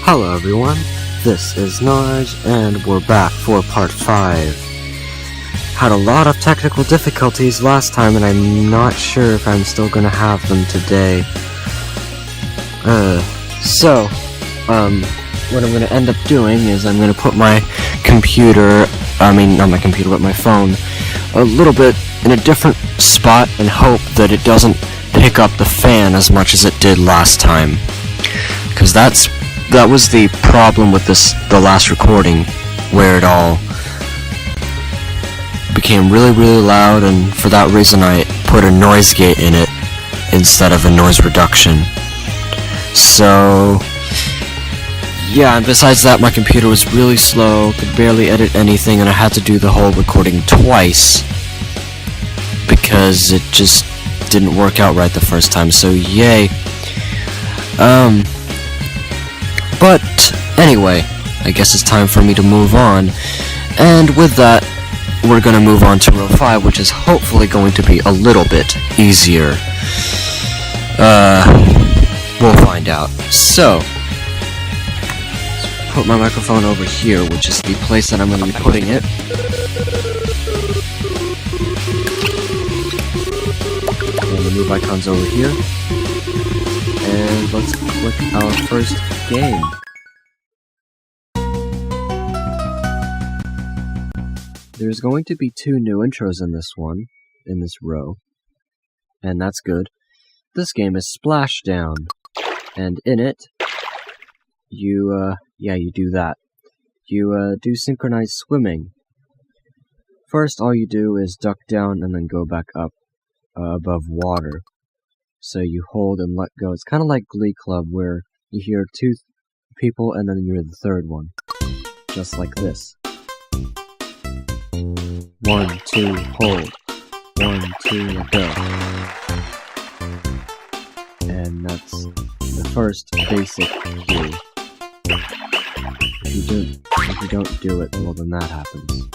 Hello everyone, this is Naj, and we're back for part 5. Had a lot of technical difficulties last time, and I'm not sure if I'm still gonna have them today. What I'm gonna end up doing is I'm gonna put my computer, not my computer, but my phone, a little bit in a different spot and hope that it doesn't pick up the fan as much as it did last time. Because that was the problem with the last recording, where it all became really loud, and for that reason I put a noise gate in it instead of a noise reduction. So yeah, and besides that, my computer was really slow, could barely edit anything, and I had to do the whole recording twice because it just didn't work out right the first time, so yay. But anyway, I guess it's time for me to move on, and with that, we're gonna move on to row 5, which is hopefully going to be a little bit easier. We'll find out. So, put my microphone over here, which is the place that I'm going to be putting it. And the move icon's over here. And let's click our first game. There's going to be 2 new intros in this one, in this row. And that's good. This game is Splashdown. And in it, you do that. You do synchronized swimming. First, all you do is duck down and then go back up above water. So you hold and let go. It's kind of like Glee Club, where you hear 2 people and then you're the third one. Just like this. 1, 2, hold. 1, 2, let go. And that's the first basic cue. If you don't do it, well then that happens.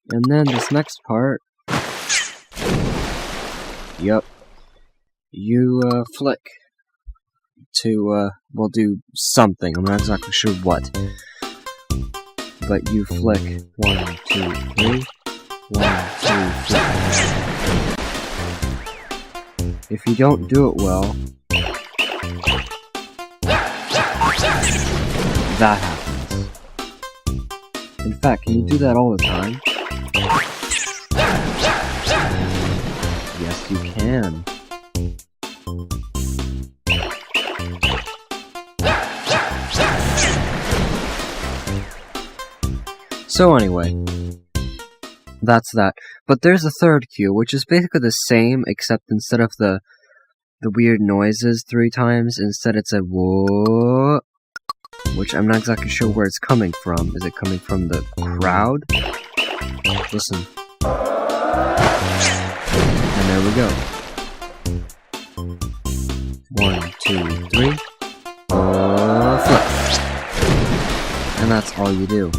And then this next part, yep, you flick to do something. I'm not exactly sure what. But you flick 1, 2, 3. 1, 2, 3. If you don't do it well, that happens. In fact, can you do that all the time? Yes, you can. So anyway, that's that. But there's a third cue, which is basically the same, except instead of the weird noises 3 times, instead it's a whoa, which I'm not exactly sure where it's coming from. Is it coming from the crowd? Listen. And there we go. 1, 2, 3. Flip. And that's all you do.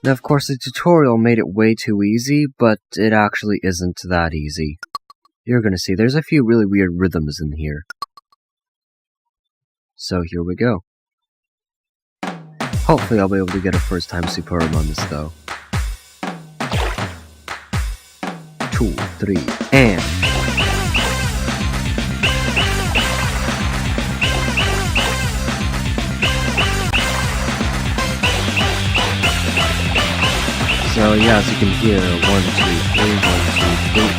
Now, of course, the tutorial made it way too easy, but it actually isn't that easy. You're gonna see, there's a few really weird rhythms in here. So here we go. Hopefully I'll be able to get a first time superb on this, though. 2, 3, and... So yeah, as you can hear, 1, 2, 3, 1, 2, 3,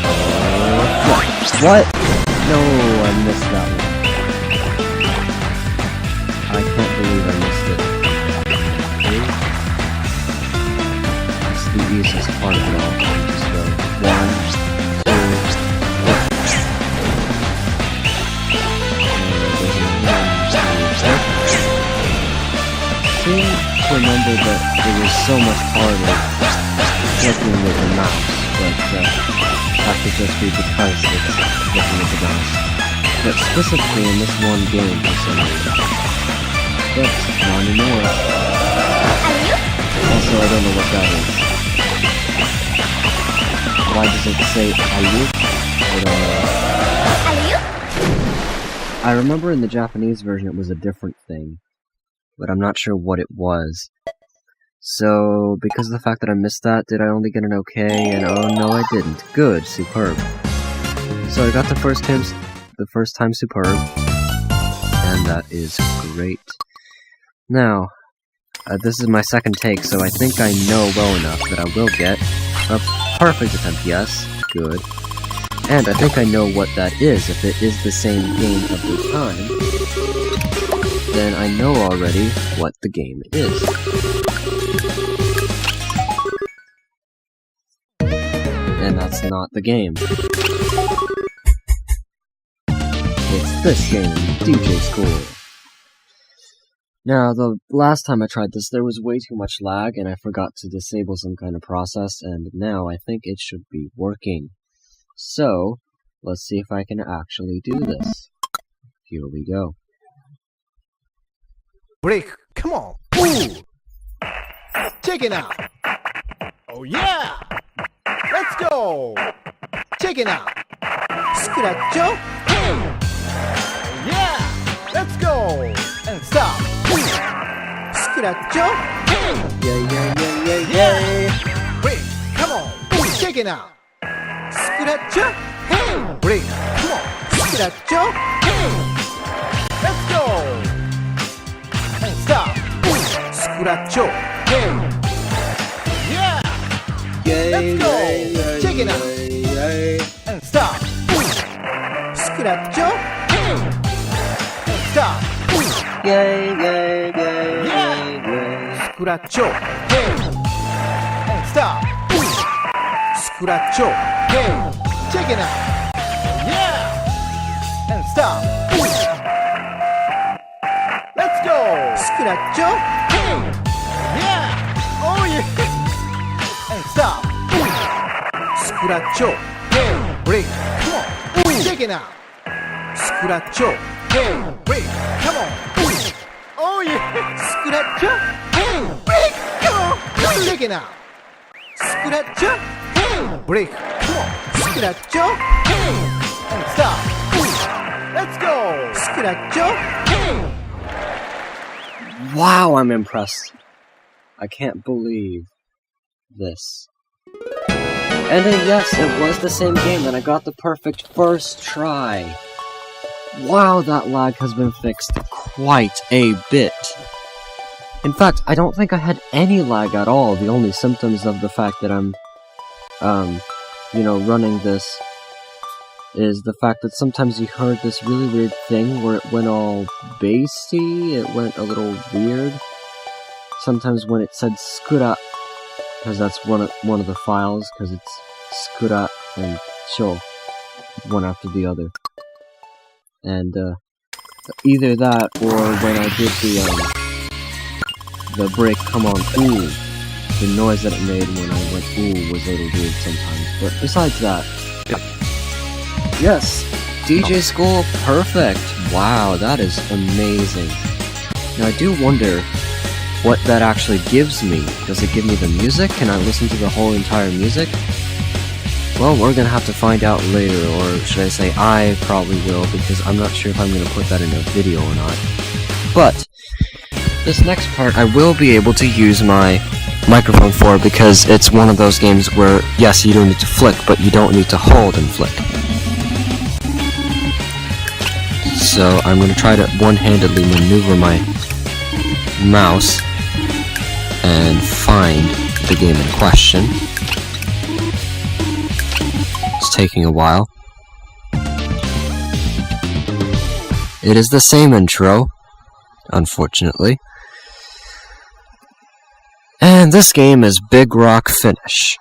what? No, I missed that one. I can't believe I missed it. It's the easiest part of it all. Just go 1, 2, 3. I seem to remember that it was so much harder clicking with the mouse, but that could just be because it's clicking with the mouse. But specifically in this one game for some reason. But not anymore. so I don't know what that is. Why does it say Ayuk? I don't know. Ayuk? I remember in the Japanese version it was a different thing, but I'm not sure what it was. So, because of the fact that I missed that, did I only get an okay? And oh no, I didn't. Good, superb. So I got the first time superb, and that is great. Now, this is my second take, so I think I know well enough that I will get a perfect attempt. Yes, good. And I think I know what that is. If it is the same game every time, then I know already what the game is. And that's not the game. It's this game, DJ School. Now, the last time I tried this, there was way too much lag, and I forgot to disable some kind of process, and now I think it should be working. So, let's see if I can actually do this. Here we go. Break, come on. Ooh. Check it out. Oh yeah. Let's go. Check it out. Scratcho. Yeah. Let's go. And stop. Scratcho. Yeah. Break, come on. Check it out. Scratcho. Break, come on. Scratcho. Let's go. And stop. Scratcho. Yeah. Let's go. Check it out. And stop. Scratcho. And stop. Yeah. Scratcho. And stop. Scratcho. Check it out. Yeah. And stop. Let's go. Scratcho. Yeah. Oh yeah. And stop. Scratcho. Break. Come on. Check it out. Scratcho. Break. Come on. Oh yeah. Scratcho. Break. Come on. Check it out. Scratcho. Break. Come on. Scratcho. And stop. Let's go. Scratcho. Wow, I'm impressed. I can't believe this. And then yes, it was the same game, and I got the perfect first try. Wow, that lag has been fixed quite a bit. In fact, I don't think I had any lag at all. The only symptoms of the fact that I'm, running this is the fact that sometimes you heard this really weird thing where it went all bassy, it went a little weird. Sometimes when it said skura, because that's one of the files, because it's skura and sho, one after the other. And either that or when I did the break come on ooh, the noise that it made when I went ooh was a little weird sometimes. But besides that, yes, DJ School, perfect. Wow, that is amazing. Now I do wonder what that actually gives me. Does it give me the music? Can I listen to the whole entire music? Well, we're gonna have to find out later, or should I say I probably will, because I'm not sure if I'm gonna put that in a video or not. But this next part I will be able to use my microphone for, because it's one of those games where, yes, you don't need to flick, but you don't need to hold and flick. So I'm going to try to one-handedly maneuver my mouse and find the game in question. It's taking a while. It is the same intro, unfortunately. And this game is Big Rock Finish.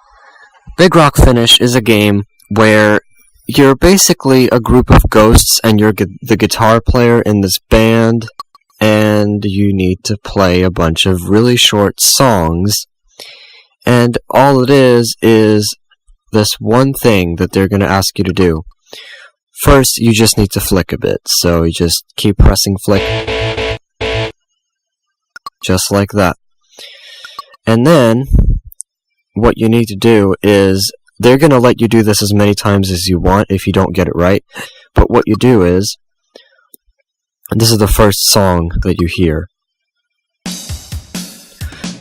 Big Rock Finish is a game where you're basically a group of ghosts and you're the guitar player in this band, and you need to play a bunch of really short songs, and all it is this one thing that they're going to ask you to do. First, you just need to flick a bit, so you just keep pressing flick, just like that. And then, what you need to do is, they're going to let you do this as many times as you want if you don't get it right. But what you do is, this is the first song that you hear.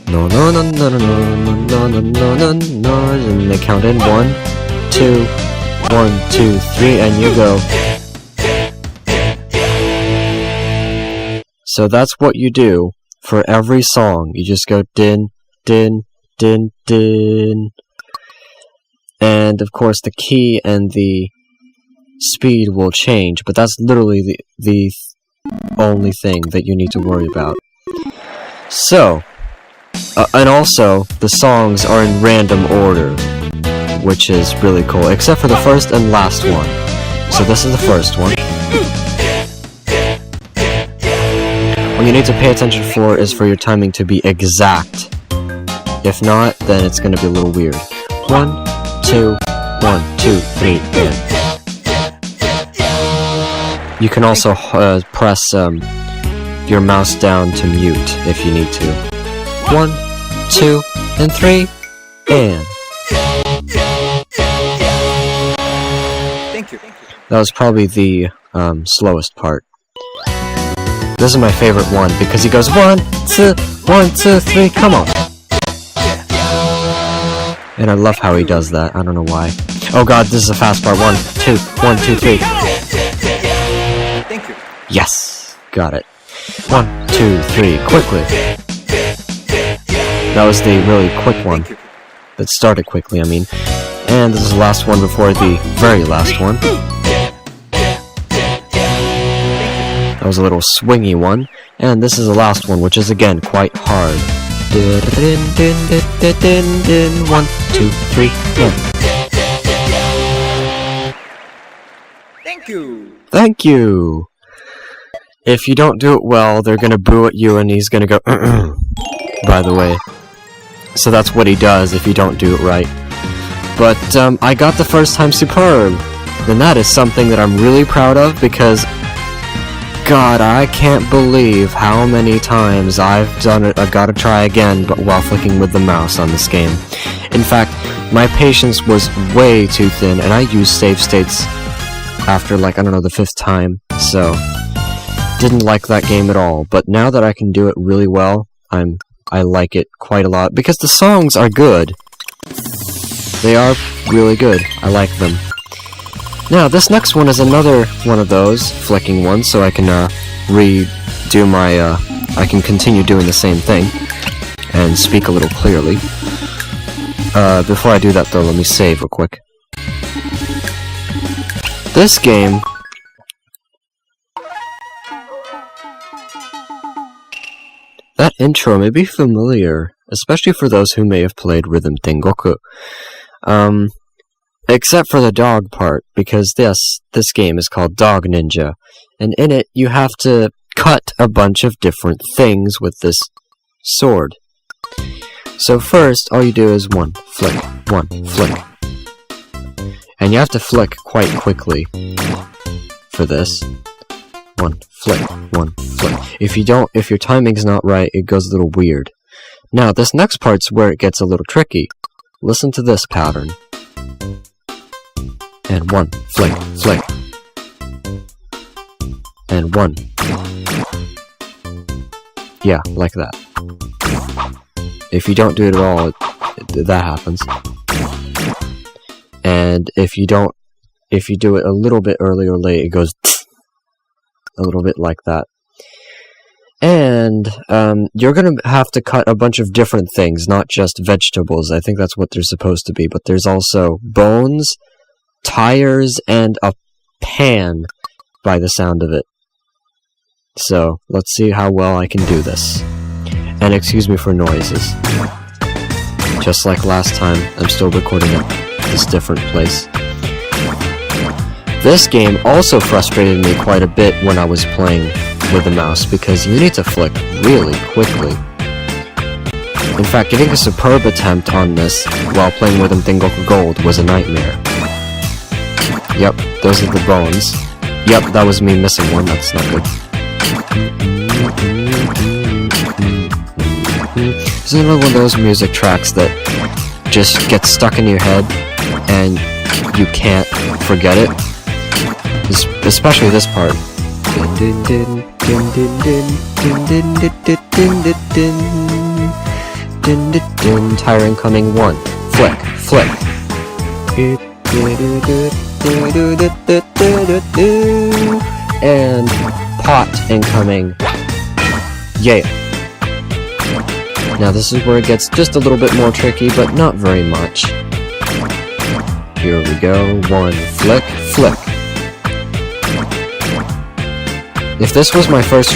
No, no, no, no, no, no, no, no, no, no, no, and they count in 1, 2, 1, 2, 3, and you go. So that's what you do for every song. You just go din, din, din, din. And of course the key and the speed will change, but that's literally the only thing that you need to worry about. So, and also, the songs are in random order, which is really cool, except for the first and last one. So this is the first one. What you need to pay attention for is for your timing to be exact. If not, then it's going to be a little weird. 1, 2, 1, 2, 3, and you can also press your mouse down to mute if you need to. 1, 2, and 3, and Thank you. that was probably the slowest part. This is my favorite one because he goes 1, 2, 1, 2, 3, come on. And I love how he does that. I don't know why. Oh god, this is a fast part. 1, 2, 1, 2, 3. Thank you. Yes, got it. 1, 2, 3, quickly. That was the really quick one. That started quickly, I mean. And this is the last one before the very last one. That was a little swingy one. And this is the last one, which is again quite hard. 1, 2, 3, 1. Thank you. Thank you! If you don't do it well, they're gonna boo at you and he's gonna go by the way. So that's what he does if you don't do it right. But I got the first time superb. And that is something that I'm really proud of because God, I can't believe how many times I've done it. I've got to try again, but while flicking with the mouse on this game. In fact, my patience was way too thin, and I used save states after, like, I don't know, the 5th time, so didn't like that game at all. But now that I can do it really well, I like it quite a lot, because the songs are good. They are really good. I like them. Now, this next one is another one of those flicking ones, so I can redo my, I can continue doing the same thing, and speak a little clearly. Before I do that though, let me save real quick. This game... That intro may be familiar, especially for those who may have played Rhythm Tengoku. Except for the dog part, because this game is called Dog Ninja, and in it you have to cut a bunch of different things with this sword. So first, all you do is 1 flick, 1 flick. And you have to flick quite quickly for this. 1 flick, 1 flick. If your timing's not right, it goes a little weird. Now, this next part's where it gets a little tricky. Listen to this pattern. And 1 flick, flick. And 1. Yeah, like that. If you don't do it at all, that happens. And if you do it a little bit early or late, it goes a little bit like that. And you're gonna have to cut a bunch of different things, not just vegetables. I think that's what they're supposed to be, but there's also bones, tires, and a pan by the sound of it. So, let's see how well I can do this. And excuse me for noises. Just like last time, I'm still recording at this different place. This game also frustrated me quite a bit when I was playing with the mouse, because you need to flick really quickly. In fact, getting a superb attempt on this while playing Rhythm Tengoku Gold was a nightmare. Yep, those are the bones. Yep, that was me missing one, that's not good. This is another one of those music tracks that just gets stuck in your head and you can't forget it. Especially this part. Tire incoming 1. Flick, flick. And pot incoming. Yeah. Now this is where it gets just a little bit more tricky, but not very much. Here we go. 1. Flick, flick. If this was my first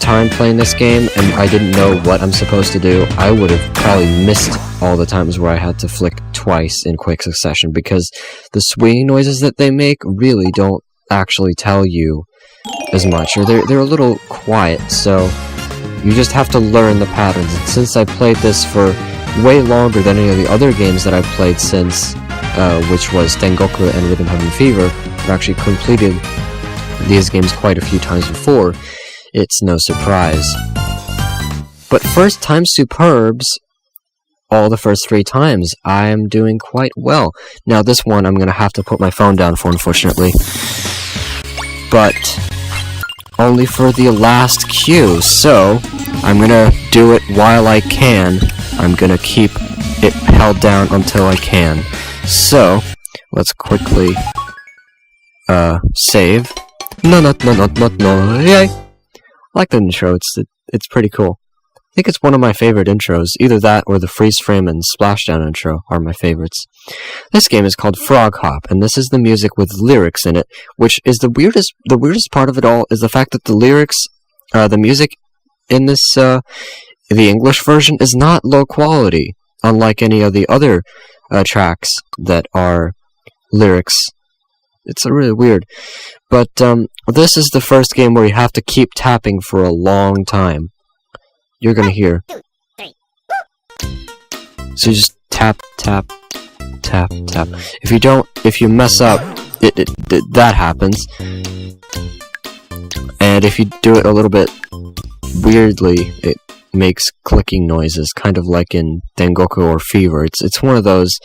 time playing this game and I didn't know what I'm supposed to do, I would have probably missed all the times where I had to flick twice in quick succession, because the swinging noises that they make really don't actually tell you as much, or they're a little quiet, so you just have to learn the patterns. And since I played this for way longer than any of the other games that I've played since, which was Tengoku and Rhythm Heaven Fever, I've actually completed these games quite a few times before, it's no surprise. But first time superbs, all the first 3 times, I am doing quite well. Now this one I'm gonna have to put my phone down for, unfortunately. But only for the last cue, so I'm gonna do it while I can. I'm gonna keep it held down until I can. So, let's quickly save. No, yay! I like the intro, it's pretty cool. I think it's one of my favorite intros. Either that or the freeze frame and splashdown intro are my favorites. This game is called Frog Hop, and this is the music with lyrics in it, which is the weirdest part of it all is the fact that the lyrics, the music in this, the English version is not low quality, unlike any of the other tracks that are lyrics. It's really weird. But this is the first game where you have to keep tapping for a long time. You're gonna hear. So you just tap, tap, tap, tap. If you mess up, that happens. And if you do it a little bit weirdly, it makes clicking noises, kind of like in Tengoku or Fever. It's one of those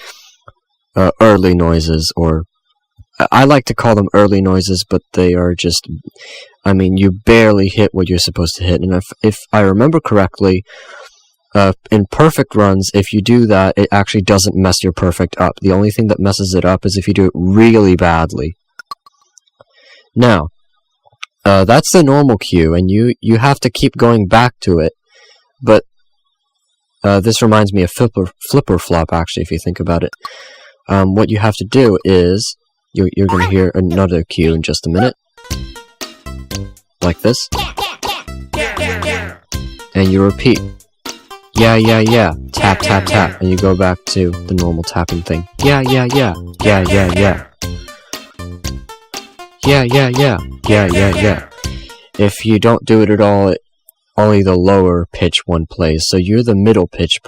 early noises, or I like to call them early noises, but they are just, I mean, you barely hit what you're supposed to hit. And if I remember correctly, in perfect runs, if you do that, it actually doesn't mess your perfect up. The only thing that messes it up is if you do it really badly. Now, that's the normal cue, and you have to keep going back to it. But this reminds me of flipper flop, actually, if you think about it. What you have to do is, you're going to hear another cue in just a minute. Like this. And you repeat. Yeah, yeah, yeah. Tap, tap, tap. And you go back to the normal tapping thing. Yeah, yeah, yeah. Yeah, yeah, yeah. Yeah, yeah, yeah. Yeah, yeah, yeah. If you don't do it at all, only the lower pitch one plays. So you're the middle pitch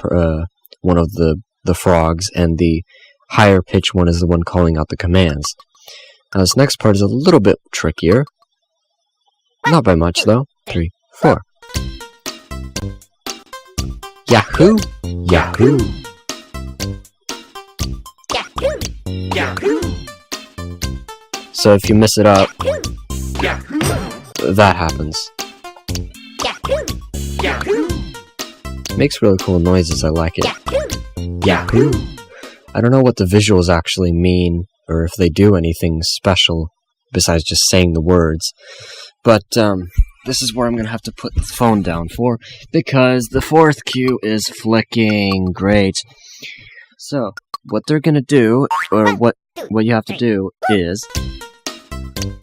one of the frogs, and the higher pitch one is the one calling out the commands. Now this next part is a little bit trickier. Not by much though. 3, 4. Yahoo! Yahoo! Yahoo! Yahoo! So if you mess it up, that happens. Yahoo! Yahoo! Makes really cool noises, I like it. Yahoo! I don't know what the visuals actually mean, or if they do anything special besides just saying the words. But, this is where I'm gonna have to put the phone down for, because the 4th cue is flicking. Great. So, what they're gonna do, or what you have to do is,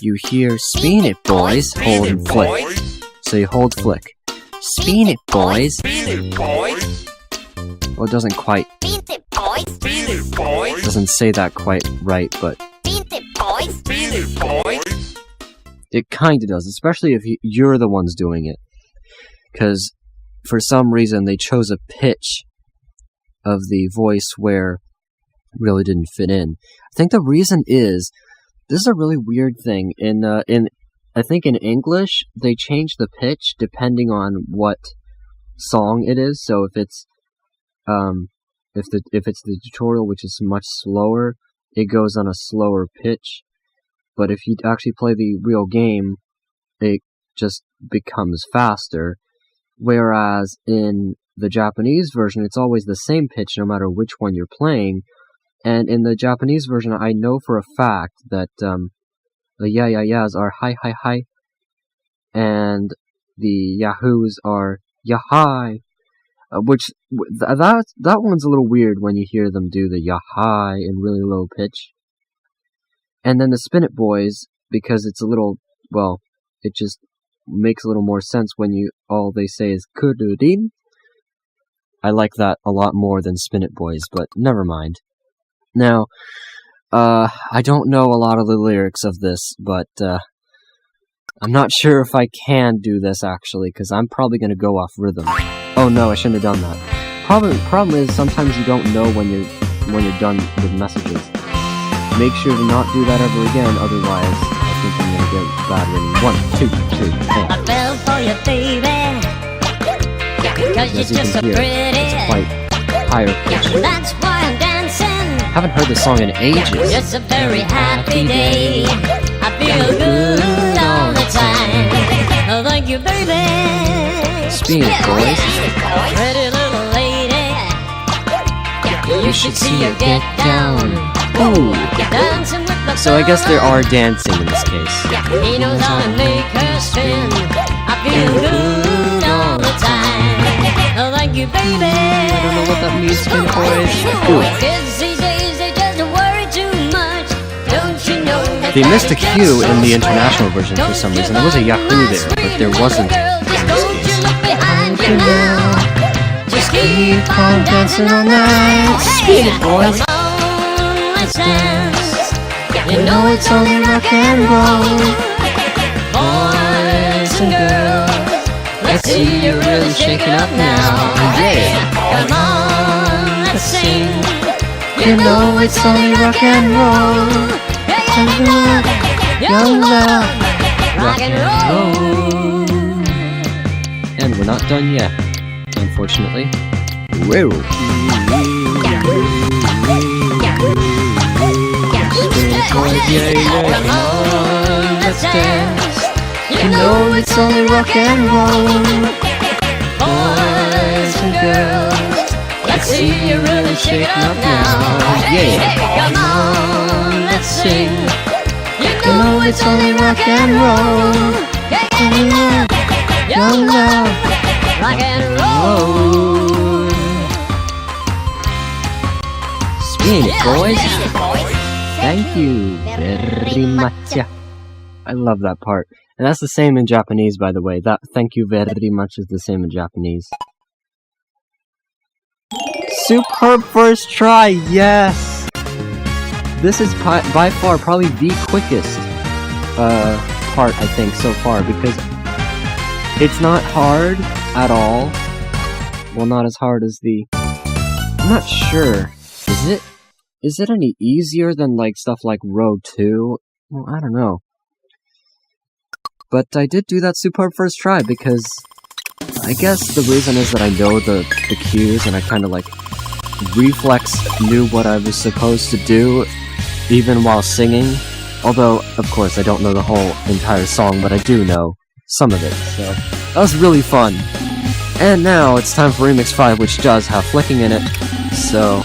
you hear spin it, boys, hold and flick. So you hold flick. Spin it, boys. Well, it doesn't quite. Doesn't say that quite right, but it kinda does, especially if you're the ones doing it. Because for some reason they chose a pitch of the voice where it really didn't fit in. I think the reason is, this is a really weird thing. I think in English, they change the pitch depending on what song it is. So if it's the tutorial, which is much slower, it goes on a slower pitch. But if you actually play the real game, it just becomes faster. Whereas in the Japanese version, it's always the same pitch no matter which one you're playing. And in the Japanese version, I know for a fact that the yeah-yeah-yeahs are hi-hi-hi, and the yahoos are yahai, which that one's a little weird when you hear them do the yahai in really low pitch. And then the Spin It Boys, because it's a little, well, it just makes a little more sense when all they say is kururin. I like that a lot more than Spin It Boys, but never mind. Now, I don't know a lot of the lyrics of this, but I'm not sure if I can do this actually, because I'm probably going to go off rhythm. Oh no, I shouldn't have done that. Problem is sometimes you don't know when you're done with messages. Make sure to not do that ever again, otherwise I think I'm gonna get bad rating. 1, 2, 3, and... I fell for you, baby, 'cause you're just so pretty. It's quite higher pitch. That's why I'm dancing. Haven't heard this song in ages. It's a very happy day. I feel good all the time. Oh, thank you, baby. Spin It Boys. Pretty little lady, you should see her get down. Ooh. Dancing with the So I guess there are dancing in this case. He knows how to make her spin. I feel good all the time. Oh, thank you, baby. I don't know what that means, Spin It Boys. Kids these days, they just worry too much. Don't you know that They missed a Q in the international version for some reason. There was a Yahoo there, but there wasn't in this case. Just keep on dancing all night. Spin It Boys. Dance. You know it's only rock and roll. Boys and girls, let's see you really shake it up now. Yeah. Come on, let's sing. You know it's only rock and roll. Young love, rock and roll. And we're not done yet, unfortunately. Whoa. Come on, let's dance. You know it's only rock and roll. Boys and girls, let's see you really shake it up now. Yeah. Come on, let's sing. You know it's only rock and roll. Young love, rock and roll. Spin It Boys. Thank you very much. I love that part. And that's the same in Japanese, by the way. That thank you very much is the same in Japanese. Superb first try, yes! This is by far probably the quickest part, I think, so far, because it's not hard at all. Well, not as hard as the... I'm not sure. Is it any easier than, like, stuff like Row 2? Well, I don't know. But I did do that superb first try, because I guess the reason is that I know the cues, and I kind of, like, reflex knew what I was supposed to do, even while singing. Although, of course, I don't know the whole entire song, but I do know some of it, so that was really fun. And now it's time for Remix 5, which does have flicking in it, so...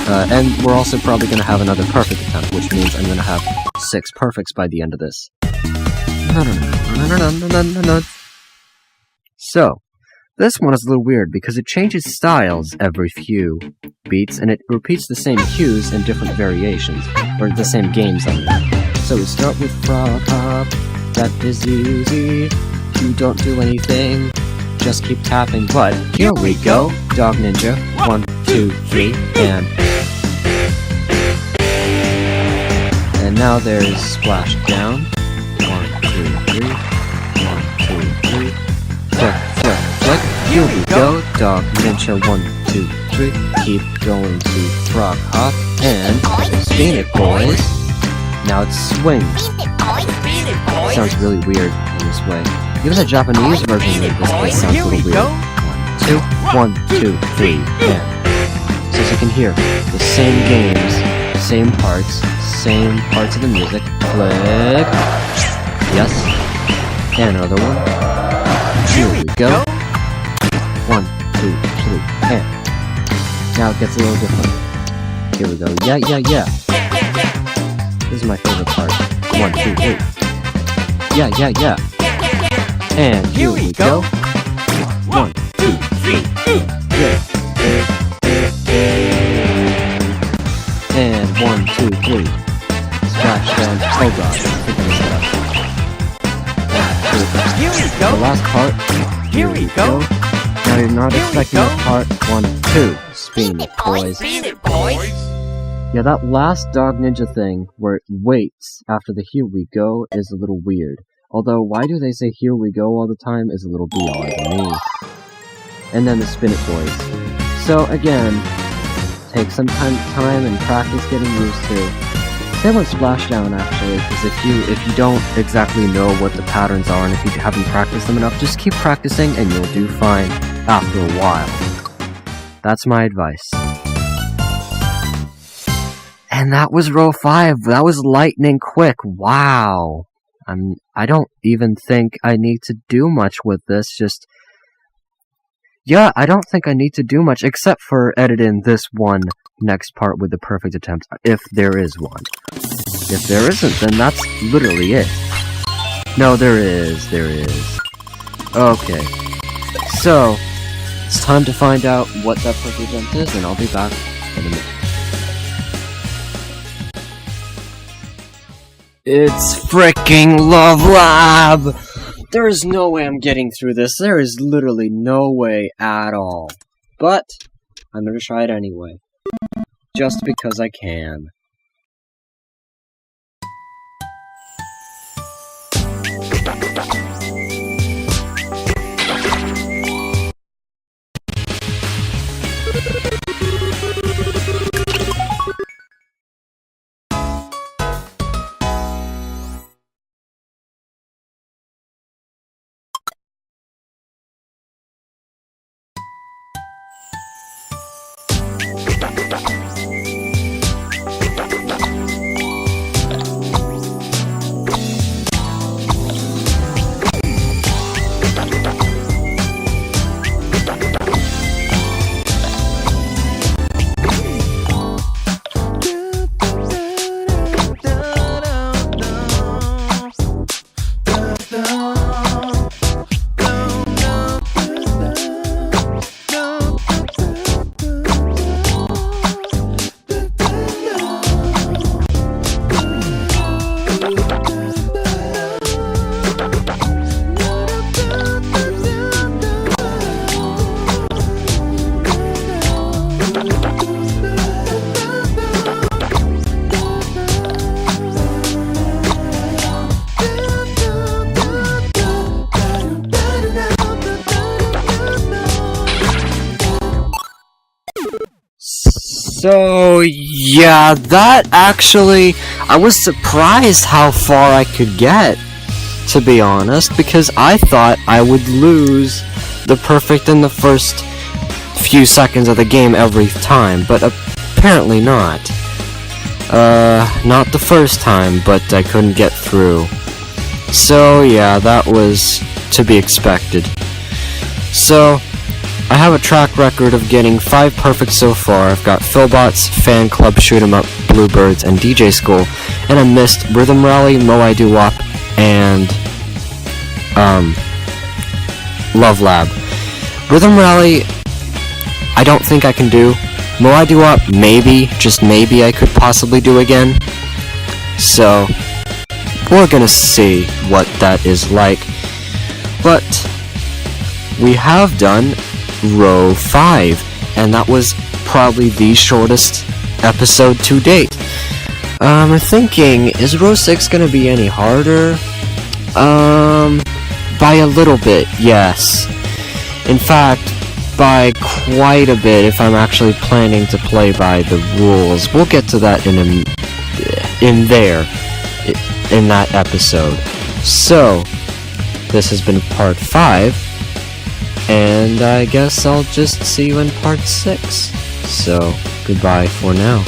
and we're also probably going to have another perfect attempt, which means I'm going to have 6 perfects by the end of this. So, this one is a little weird because it changes styles every few beats, and it repeats the same cues in different variations, or the same games, I mean. So we start with frog hop, that is easy, you don't do anything, just keep tapping, but here we go, Dog Ninja, 1, 2, 3, and now there's Splashdown, 1, 2, 3, 1, 2, 3, flick, flick, flick, here we go, Dog Ninja, 1, 2, 3, keep going to frog hop, and Spin It Boys, now it's swing. Sounds really weird in this way. Even the Japanese version of this place sounds a little weird. 1, 2, 3, and. So as you can hear, the same games, same parts of the music. Click. Yes. And another one. Here we go. 1, 2, 3, and. Now it gets a little different. Here we go. Yeah. This is my favorite part. 1, 2, 3. Yeah. And here we go. 1, 2, 3. Yeah. And 1, 2, 3. Splashdown. Oh god, I think I messed it up. Here we go. The last part. Here we go. Now you're not expecting this part. 1, 2. Spin it, boys. Yeah, that last Dog Ninja thing, where it waits after the here we go, is a little weird. Although, why do they say here we go all the time is a little bizarre to me. And then the Spin It Boys. So, again, take some time and practice getting used to. Same with Splashdown, actually, because if you don't exactly know what the patterns are, and if you haven't practiced them enough, just keep practicing and you'll do fine after a while. That's my advice. And that was row 5. That was lightning quick. Wow. I don't even think I need to do much with this. Yeah, I don't think I need to do much except for edit in this one next part with the perfect attempt, if there is one. If there isn't, then that's literally it. No, there is. Okay. So, it's time to find out what that perfect attempt is, and I'll be back in a minute. It's fricking Love Lab! There is no way I'm getting through this. There is literally no way at all. But, I'm gonna try it anyway. Just because I can. So, yeah, that actually, I was surprised how far I could get, to be honest, because I thought I would lose the perfect in the first few seconds of the game every time, but apparently not. Not the first time, but I couldn't get through. So, yeah, that was to be expected. So, I have a track record of getting 5 perfect so far. I've got Philbots, Fan Club, Shoot 'em Up, Bluebirds, and DJ School, and I missed Rhythm Rally, Moai Doo-Wop, and Love Lab. Rhythm Rally, I don't think I can do. Moai Doo-Wop, maybe, just maybe I could possibly do again. So, we're gonna see what that is like. But we have done row 5, and that was probably the shortest episode to date. I'm thinking, is row 6 gonna be any harder? By a little bit, yes. In fact, by quite a bit if I'm actually planning to play by the rules. We'll get to that in that episode. So, This has been part 5, and I guess I'll just see you in part 6. So, goodbye for now.